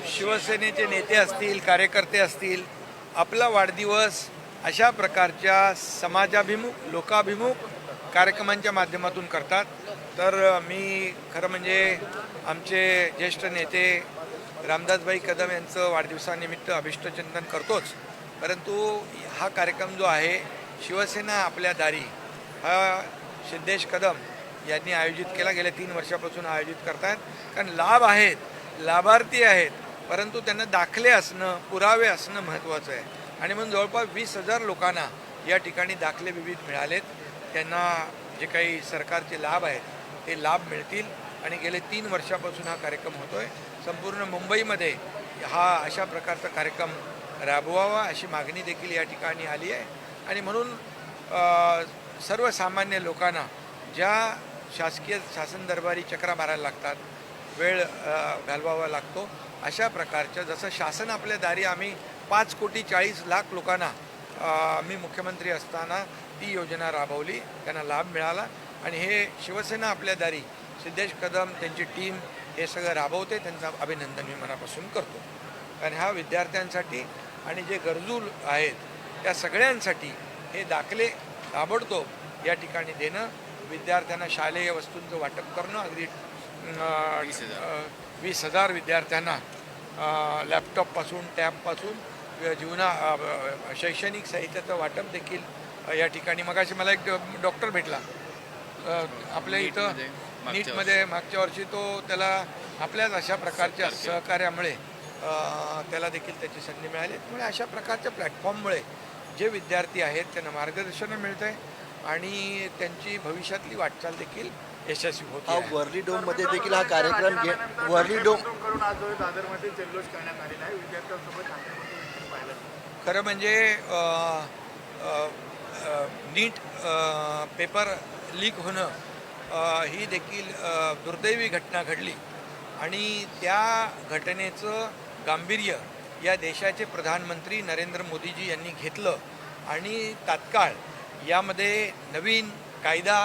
शिवसेनेचे नेते असतील, कार्यकर्ते असतील, आपला वाढदिवस अशा प्रकारच्या समाजाभिमुख, लोकाभिमुख कार्यक्रमांच्या माध्यमातून करतात. तर मी खरं म्हणजे आमचे ज्येष्ठ नेते रामदासभाई कदम यांचं वाढदिवसानिमित्त अभिष्टचिंतन करतोच, परंतु हा कार्यक्रम जो आहे शिवसेना आपल्या दारी हा सिद्धेश कदम यांनी आयोजित केला. गेल्या 3 वर्षापासून आयोजित करतात. कारण लाभ आहेत, लाभार्थी आहेत, परंतु त्यांना दाखले असणं, पुरावे असणं महत्त्वाचं आहे. आणि म्हणून जवळपास 20,000 लोकांना या ठिकाणी दाखले विविध मिळालेत. त्यांना जे काही सरकारचे लाभ आहेत ते लाभ मिळतील. आणि गेले 3 वर्षापासून हा कार्यक्रम होतो आहे. संपूर्ण मुंबईमध्ये हा अशा प्रकारचा कार्यक्रम राबवावा अशी मागणी देखील या ठिकाणी आली आहे. आणि म्हणून सर्वसामान्य लोकांना ज्या शासकीय शासन दरबारी चक्रा मारायला लागतात, वेळ घालवावा लागतो, अशा प्रकारच्या जसं शासन आपल्या दारी आम्ही 5,40,00,000 लोकांना मी मुख्यमंत्री असताना ती योजना राबवली, त्यांना लाभ मिळाला. आणि हे शिवसेना आपल्या दारी सिद्धेश कदम त्यांची टीम हे सगळं राबवते. त्यांचं अभिनंदन मी मनापासून करतो. कारण ह्या विद्यार्थ्यांसाठी आणि जे गरजू आहेत त्या सगळ्यांसाठी हे दाखले ताबडतोब या ठिकाणी देणं, विद्यार्थ्यांना शालेय वस्तूंचं वाटप करणं, अगदी 20,000 विद्यार्थ्यांना लॅपटॉपपासून टॅबपासून शैक्षणिक साहित्याचं वाटप देखील या ठिकाणी. मगाशी मला एक डॉक्टर भेटला आपल्या इथं नीटमध्ये मागच्या वर्षी, त्याला आपल्याच अशा प्रकारच्या सहकार्यामुळे त्याला देखील त्याची संधी मिळाली. त्यामुळे अशा प्रकारच्या प्लॅटफॉर्ममुळे जे विद्यार्थी आहेत त्यांना मार्गदर्शन मिळतं आहे आणि त्यांची भविष्यातली वाटचाल देखील यशस्वी होते. वर्ली डोममध्ये देखील हा कार्यक्रम वर्ली डोम खरं म्हणजे नीट पेपर लीक होणं ही देखील दुर्दैवी घटना घडली आणि त्या घटनेचं गांभीर्य या देशाचे प्रधानमंत्री नरेंद्र मोदीजी यांनी घेतलं आणि तात्काळ यामध्ये नवीन कायदा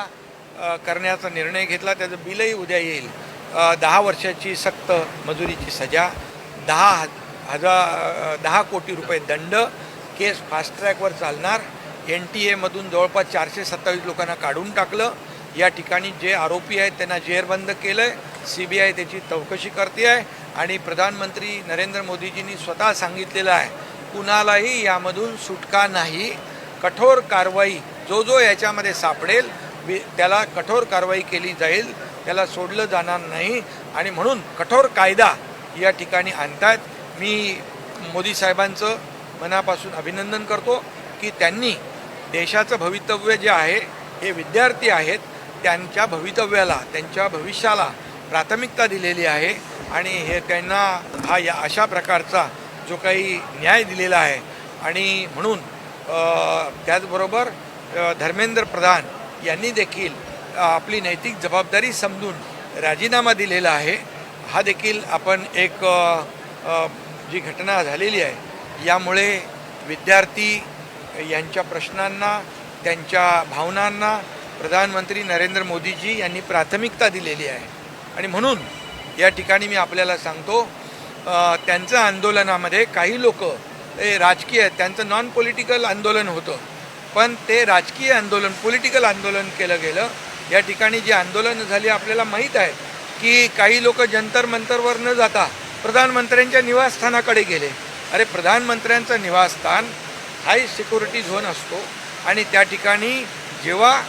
करण्याचा निर्णय घेतला. त्याचं बिलही उद्या येईल. 10 वर्षाची सक्त मजुरीची सजा, 10 कोटी रुपये दंड, केस फास्ट ट्रॅकवर चालणार. NTA मधून जवळपास 427 लोकांना काढून टाकलं. या ठिकाणी जे आरोपी आहेत त्यांना जेरबंद केलं आहे. CBI त्याची चौकशी करते आहे आणि प्रधानमंत्री नरेंद्र मोदीजींनी स्वतः सांगितलेलं आहे कुणालाही यामधून सुटका नाही. कठोर कारवाई जो याच्यामध्ये सापडेल त्याला कठोर कारवाई केली जाईल, त्याला सोडलं जाणार नाही. आणि म्हणून कठोर कायदा या ठिकाणी आणतात. मी मोदी साहेबांचं मनापासून अभिनंदन करतो की त्यांनी देशाचं भवितव्य जे आहे, हे विद्यार्थी आहेत, त्यांच्या भवितव्याला, त्यांच्या भविष्याला प्राथमिकता दिलेली आहे. आणि हे त्यांना या अशा प्रकारचा जो काही न्याय दिलेला आहे. आणि म्हणून त्याचबरोबर धर्मेंद्र प्रधान यांनी देखील आपली नैतिक जबाबदारी समजून राजीनामा दिलेला आहे. हा देखील आपण एक जी घटना झालेली आहे यामुळे विद्यार्थी यांच्या प्रश्नांना, त्यांच्या भावनांना प्रधानमंत्री नरेंद्र मोदीजी यांनी प्राथमिकता दिलेली आहे. आणि म्हणून या ठिकाणी मी आपल्याला सांगतो, त्यांचं आंदोलनामध्ये काही लोक हे राजकीय आहेत, त्यांचं नॉन पॉलिटिकल आंदोलन होतं, पण ते राजकीय आंदोलन, पॉलिटिकल आंदोलन केलं गेलं. या ठिकाणी जी आंदोलनं झाली आपल्याला माहीत आहे की काही लोक जंतर मंतरवर न जाता प्रधानमंत्र्यांच्या निवासस्थानाकडे गेले. अरे, प्रधानमंत्र्यांचं निवासस्थान हाय सिक्युरिटी झोन असतो आणि त्या ठिकाणी जेव्हा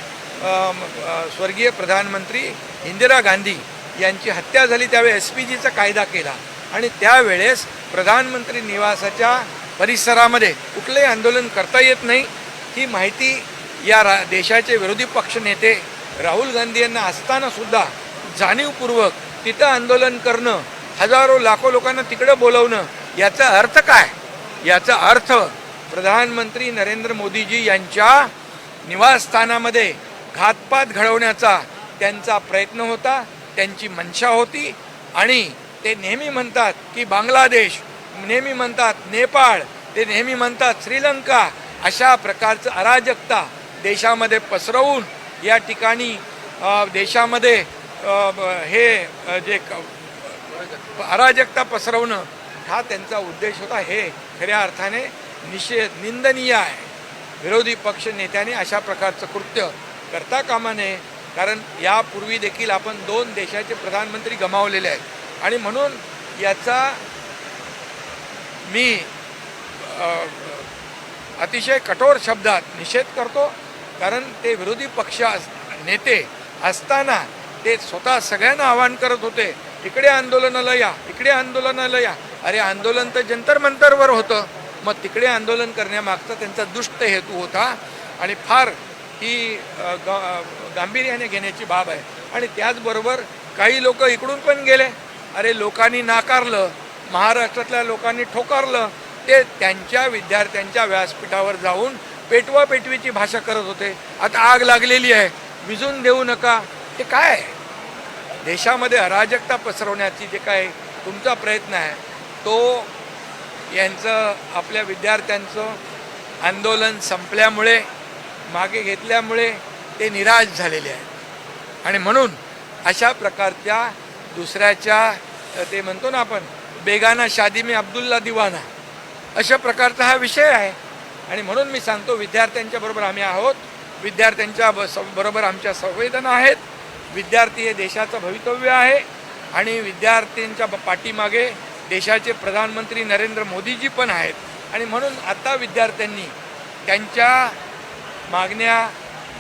स्वर्गीय प्रधानमंत्री इंदिरा गांधी यांची हत्या झाली त्यावेळी SPGचा कायदा केला आणि त्यावेळेस प्रधानमंत्री निवासाच्या परिसरामध्ये कुठलंही आंदोलन करता येत नाही. ही माहिती या देशाचे विरोधी पक्षनेते राहुल गांधी यांना असतानासुद्धा जाणीवपूर्वक तिथं आंदोलन करणं, हजारो लाखो लोकांना तिकडं बोलवणं, याचा अर्थ काय? याचा अर्थ प्रधानमंत्री नरेंद्र मोदीजी यांच्या निवासस्थानामध्ये घातपात घडवण्याचा त्यांचा प्रयत्न होता, त्यांची मनशा होती. आणि ते नेहमी म्हणतात की बांगलादेश, नेहमी म्हणतात नेपाळ, ते नेहमी म्हणतात श्रीलंका, अशा प्रकारचं अराजकता देशामध्ये पसरवून या ठिकाणी देशामध्ये हे जे अराजकता पसरवणं हा त्यांचा उद्देश होता. हे खऱ्या अर्थाने निंदनीय आहे. विरोधी पक्ष नेत्याने अशा प्रकारचं कृत्य करता कामा नये, कारण यापूर्वी देखील आपण 2 देशाचे प्रधानमंत्री गमावलेले आहेत आणि म्हणून याचा मी अतिशय कठोर शब्दात निषेध करतो. कारण ते विरोधी पक्ष नेते असताना ते स्वतः सगळ्यांना आवाहन करत होते, इकडे आंदोलनाला या, इकडे आंदोलनाला या. अरे आंदोलन तर जंतर मंतरवर होतं, मग तिकडे आंदोलन करण्यामागचा त्यांचा दुष्ट हेतू होता आणि फार ही गांभीर्याने घेण्याची बाब आहे. आणि त्याचबरोबर काही लोक इकडून पण गेले. अरे लोकांनी नाकारलं, महाराष्ट्रातल्या लोकांनी ठोकारलं, ते त्यांच्या विद्यार्थ्यांच्या व्यासपीठावर जाऊन पेटवापेटवीची भाषा करत होते. आता आग लागलेली आहे, विझून देऊ नका. हे काय आहे? देशामध्ये अराजकता पसरवण्याची जे काय तुमचा प्रयत्न आहे तो यांचं आपल्या विद्यार्थ्यांचं आंदोलन संपल्यामुळे मागे घेतल्यामुळे ते निराश झालेले आहेत आणि म्हणून अशा प्रकारच्या दुसऱ्याच्या ते म्हणतो ना आपण बेगाना शादी में अब्दुल्ला दिवाना अशा प्रकारचा हा विषय आहे. आणि म्हणून मी सांगतो विद्यार्थ्यांच्या बरोबर आम्ही आहोत, विद्यार्थ्यांच्या बरोबर आमच्या संवेदना आहेत. विद्यार्थी हे देशाचं भवितव्य आहे आणि विद्यार्थ्यांच्या पाठीमागे देशाचे प्रधानमंत्री नरेंद्र मोदीजी पण आहेत. आणि म्हणून आता विद्यार्थ्यांनी त्यांच्या मागण्या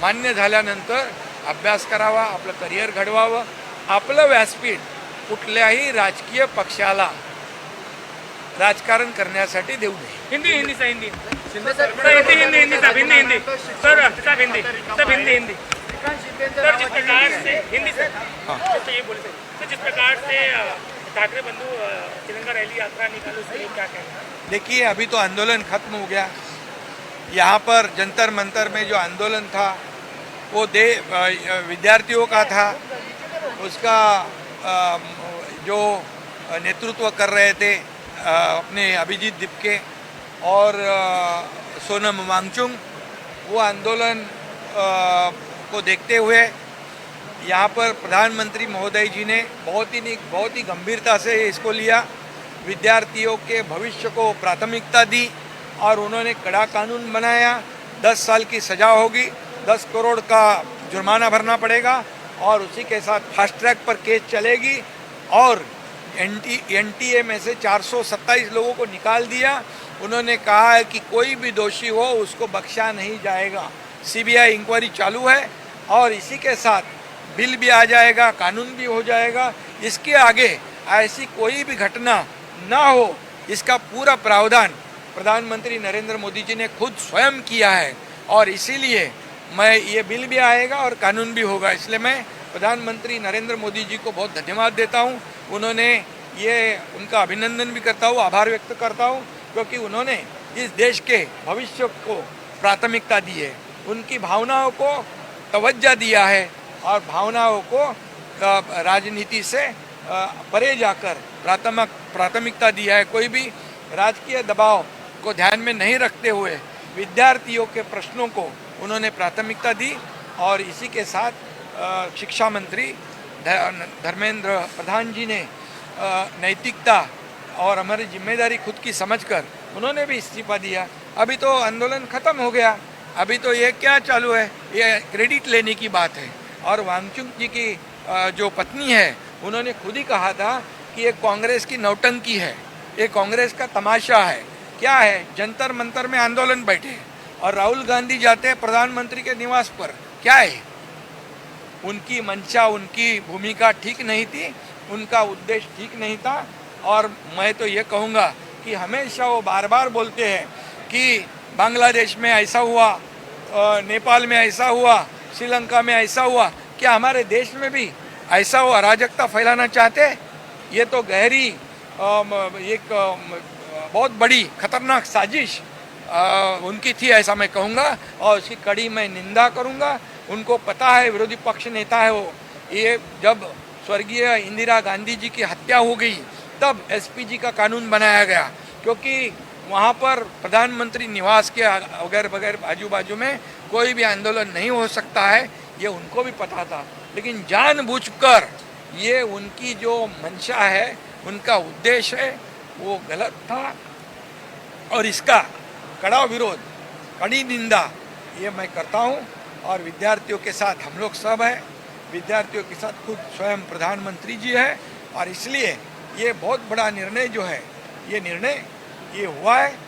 मान्य झाल्यानंतर अभ्यास करावा, आपलं करिअर घडवावं. आपलं व्यासपीठ कुठल्याही राजकीय पक्षाला राजकारण करण्यासाठी देऊ नये. हिंदी हिंदी सर हिंदी सर हिंदी हिंदी हिंदी सब हिंदी हिंदी सर सब हिंदी सब हिंदी हिंदी सर जिस प्रकार से हिंदी सर तो ये बोले सर जिस प्रकार से ठाकरे बंधु तिरंगा रैली यात्रा निकाले उसके लिए क्या कहना है? देखिए अभी तो आंदोलन खत्म हो गया. यहाँ पर जंतर मंतर में जो आंदोलन था वो विद्यार्थियों का था. उसका जो नेतृत्व कर रहे थे अपने अभिजीत दिपके और सोनम वांगचुक, वो आंदोलन को देखते हुए यहाँ पर प्रधानमंत्री महोदय जी ने बहुत ही गंभीरता से इसको लिया. विद्यार्थियों के भविष्य को प्राथमिकता दी और उन्होंने कड़ा कानून बनाया. 10 साल की सज़ा होगी, 10 करोड़ का जुर्माना भरना पड़ेगा और उसी के साथ फास्ट ट्रैक पर केस चलेगी. और एनटीए में से 427 लोगों को निकाल दिया. उन्होंने कहा है कि कोई भी दोषी हो उसको बख्शा नहीं जाएगा. सीबीआई इंक्वायरी चालू है और इसी के साथ बिल भी आ जाएगा, कानून भी हो जाएगा. इसके आगे ऐसी कोई भी घटना ना हो, इसका पूरा प्रावधान प्रधानमंत्री नरेंद्र मोदी जी ने खुद स्वयं किया है और इसीलिए ये बिल भी आएगा और कानून भी होगा. इसलिए मैं प्रधानमंत्री नरेंद्र मोदी जी को बहुत धन्यवाद देता हूँ. उन्होंने उनका अभिनंदन भी करता हूँ, आभार व्यक्त करता हूँ, क्योंकि उन्होंने इस देश के भविष्य को प्राथमिकता दी है. उनकी भावनाओं को तवज्जो दिया है और भावनाओं को राजनीति से परे जाकर प्राथमिकता दिया है. कोई भी राजकीय दबाव को ध्यान में नहीं रखते हुए विद्यार्थियों के प्रश्नों को उन्होंने प्राथमिकता दी. और इसी के साथ शिक्षा मंत्री धर्मेंद्र प्रधान जी ने नैतिकता और हमारी जिम्मेदारी खुद की समझकर उन्होंने भी इस्तीफा दिया. अभी तो आंदोलन खत्म हो गया. अभी तो ये क्या चालू है, ये क्रेडिट लेने की बात है. और वांगचुक जी की जो पत्नी है उन्होंने खुद ही कहा था कि ये कांग्रेस की नौटंकी है, ये कांग्रेस का तमाशा है. क्या है, जंतर मंतर में आंदोलन बैठे और राहुल गांधी जाते हैं प्रधानमंत्री के निवास पर. क्या है, उनकी मंशा, उनकी भूमिका ठीक नहीं थी, उनका उद्देश्य ठीक नहीं था. और मैं तो ये कहूँगा कि हमेशा वो बार बार बोलते हैं कि बांग्लादेश में ऐसा हुआ, नेपाल में ऐसा हुआ, श्रीलंका में ऐसा हुआ. क्या हमारे देश में भी ऐसा वो अराजकता फैलाना चाहते हैं? ये तो गहरी एक बहुत बड़ी खतरनाक साजिश उनकी थी, ऐसा मैं कहूँगा. और उसकी कड़ी मैं निंदा करूँगा. उनको पता है, विरोधी पक्ष नेता है वो, ये जब स्वर्गीय इंदिरा गांधी जी की हत्या हो गई तब एसपीजी का कानून बनाया गया, क्योंकि वहाँ पर प्रधानमंत्री निवास के वगैरह वगैरह आजू बाजू में कोई भी आंदोलन नहीं हो सकता है. ये उनको भी पता था, लेकिन जानबूझकर ये उनकी जो मंशा है उनका उद्देश्य है वो गलत था और इसका कड़ा विरोध, कड़ी निंदा ये मैं करता हूँ। और विद्यार्थियों के साथ हम लोग सब हैं, विद्यार्थियों के साथ खुद स्वयं प्रधानमंत्री जी है और इसलिए ये बहुत बड़ा निर्णय जो है, ये निर्णय ये हुआ है